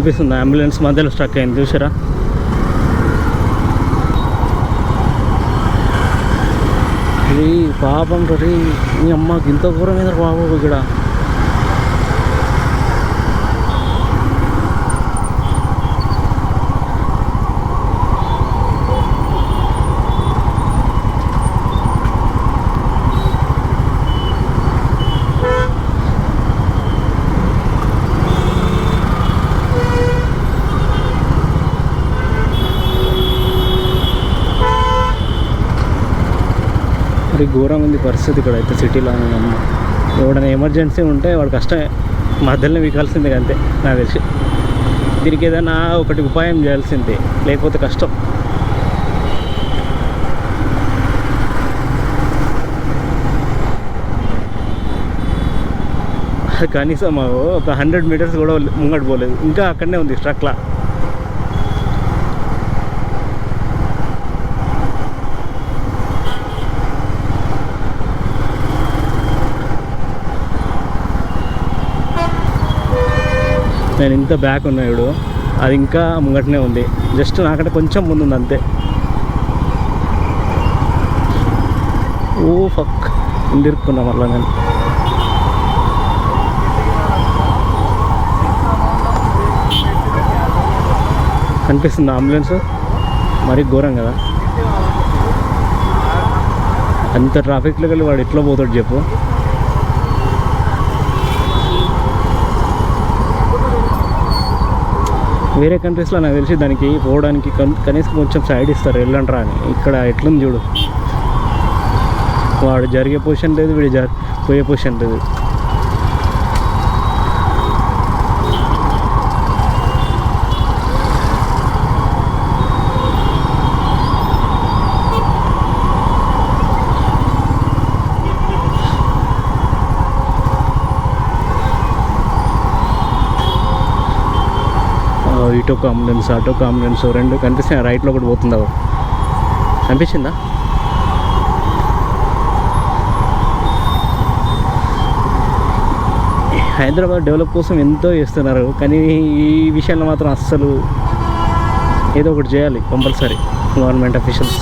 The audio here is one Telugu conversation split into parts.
కనిపిస్తుంది అంబులెన్స్ మధ్యలో స్ట్రక్ అయింది చూసారా. ఇది పాపం రీ మీ అమ్మకి ఇంత ఘోరం మీద బాబు ఇక్కడ. ఘోరం ఉంది పరిస్థితి ఇక్కడ అయితే సిటీలో. అమ్మ ఎవడైనా ఎమర్జెన్సీ ఉంటే వాడు కష్టమే, మధ్యలోనే వీకాల్సిందే అంతే నాకు తెలిసి. దీనికి ఏదైనా ఒకటి ఉపాయం చేయాల్సిందే, లేకపోతే కష్టం. కనీసం ఒక 100 మీటర్స్ కూడా ముంగట పోలేదు, ఇంకా అక్కడనే ఉంది స్ట్రక్లా. నేను ఇంత బ్యాక్ ఉన్నాడు, అది ఇంకా ముంగటనే ఉంది, జస్ట్ నాకంటే కొంచెం ముందు ఉంది అంతే. ఓ ఫక్ ఇందిరుక్కున్నా మళ్ళీ నేను. కనిపిస్తుంది అంబులెన్స్, మరీ ఘోరం కదా. అంత ట్రాఫిక్లోకి వెళ్ళి వాడు ఎట్లా పోతాడు చెప్పు. వేరే కంట్రీస్లో నాకు తెలిసి దానికి పోవడానికి కనీసం కొంచెం సైడ్ ఇస్తారు వెళ్ళంటారా అని. ఇక్కడ ఎట్లుంది చూడు, వాడు జరిగే పొజిషన్ లేదు, వీడు పోయే పొజిషన్ లేదు. ఇటు ఒక అంబులెన్స్, అటు ఒక అంబులెన్స్, రెండు కనిపిస్తున్నాయి. రైట్లో ఒకటి పోతుందా, కనిపించిందా? హైదరాబాద్ డెవలప్ కోసం ఎంతో చేస్తున్నారు, కానీ ఈ విషయంలో మాత్రం అస్సలు ఏదో ఒకటి చేయాలి కంపల్సరీ గవర్నమెంట్ అఫీషియల్స్.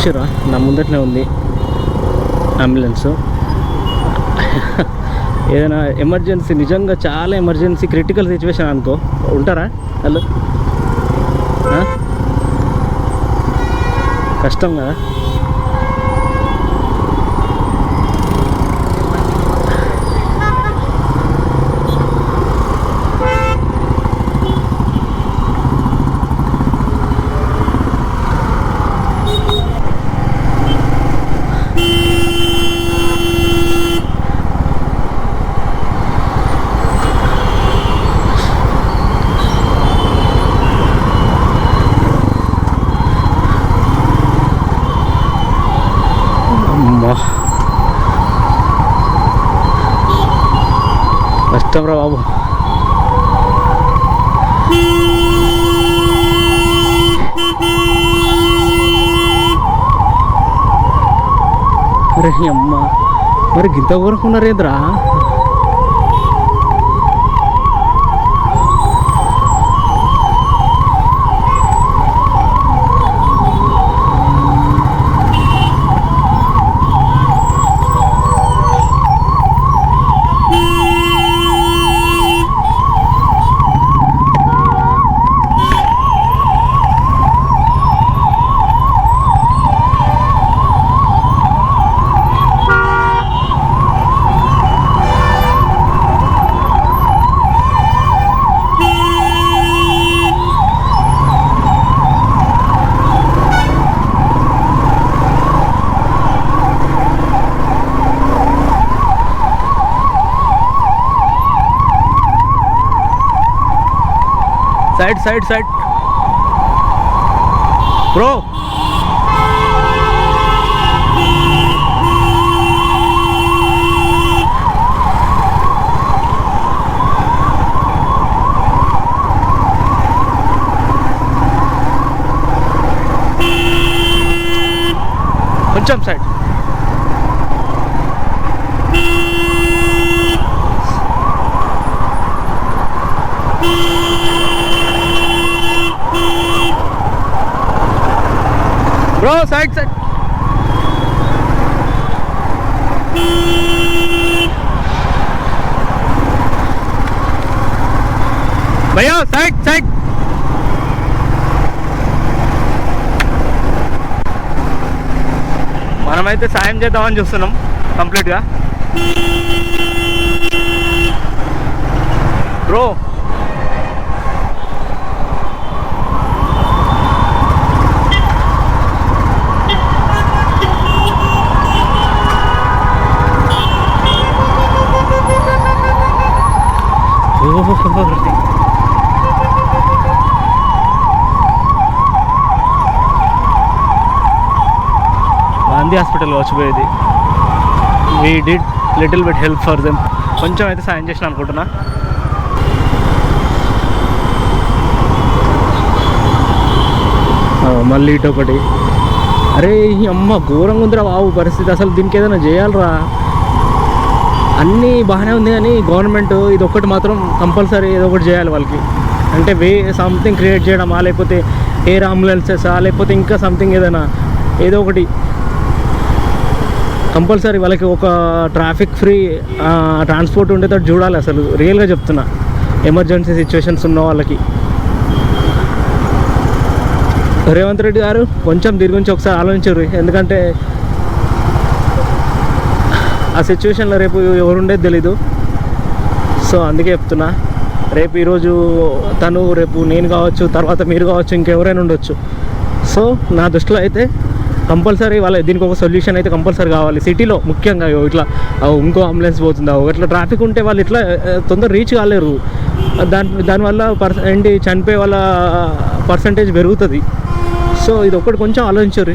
చూసారా, నా ముందట్నే ఉంది అంబులెన్స్. ఏదైనా ఎమర్జెన్సీ, నిజంగా చాలా ఎమర్జెన్సీ క్రిటికల్ సిచ్యువేషన్ అనుకో, ఉంటారా వాళ్ళు? కష్టం కదా. కష్టం రా బాబు. అరే అమ్మ, మరి గింత ఊరుకున్నారేంద్రా? Side side side bro. కొంచెం సైడ్. Bro side side. భయ్యా సైడ్ సైడ్. మనమైతే సాయం చేద్దామని చూస్తున్నాం కంప్లీట్గా. బ్రో గాంధీ హాస్పిటల్ వచ్చిపోయేది. We did little bit help for them. కొంచెం అయితే సాయం చేసిన అనుకుంటున్నా. మళ్ళీ ఇటు ఒకటి. అరే అమ్మ ఘోరంగా ఉందిరా బాబు పరిస్థితి. అసలు దీనికి ఏదైనా చేయాలరా. అన్నీ బాగానే ఉంది కానీ గవర్నమెంట్ ఇది ఒక్కటి మాత్రం కంపల్సరీ ఏదో ఒకటి చేయాలి వాళ్ళకి. అంటే సంథింగ్ క్రియేట్ చేయడమా, లేకపోతే ఎయిర్ అంబులెన్సెసా, లేకపోతే ఇంకా సంథింగ్ ఏదైనా ఏదో ఒకటి కంపల్సరీ వాళ్ళకి ఒక ట్రాఫిక్ ఫ్రీ ట్రాన్స్పోర్ట్ ఉండేటట్టు చూడాలి. అసలు రియల్గా చెప్తున్నా, ఎమర్జెన్సీ సిచ్యువేషన్స్ ఉన్న వాళ్ళకి. రేవంత్ రెడ్డి గారు కొంచెం దీని గురించి ఒకసారి ఆలోచించరు. ఎందుకంటే ఆ సిచ్యువేషన్లో రేపు ఎవరుండేది తెలీదు. సో అందుకే చెప్తున్నా, రేపు ఈరోజు తను, రేపు నేను కావచ్చు, తర్వాత మీరు కావచ్చు, ఇంకెవరైనా ఉండొచ్చు. సో నా దృష్టిలో అయితే కంపల్సరీ వాళ్ళ దీనికి ఒక సొల్యూషన్ అయితే కంపల్సరీ కావాలి. సిటీలో ముఖ్యంగా ఇట్లా ఇంకో అంబులెన్స్ పోతుందా, ఇట్లా ట్రాఫిక్ ఉంటే వాళ్ళు ఇట్లా తొందర రీచ్ కాలేరు. దానివల్ల చనిపోయే వాళ్ళ పర్సంటేజ్ పెరుగుతుంది. సో ఇది ఒక్కటి కొంచెం ఆలోచించరు.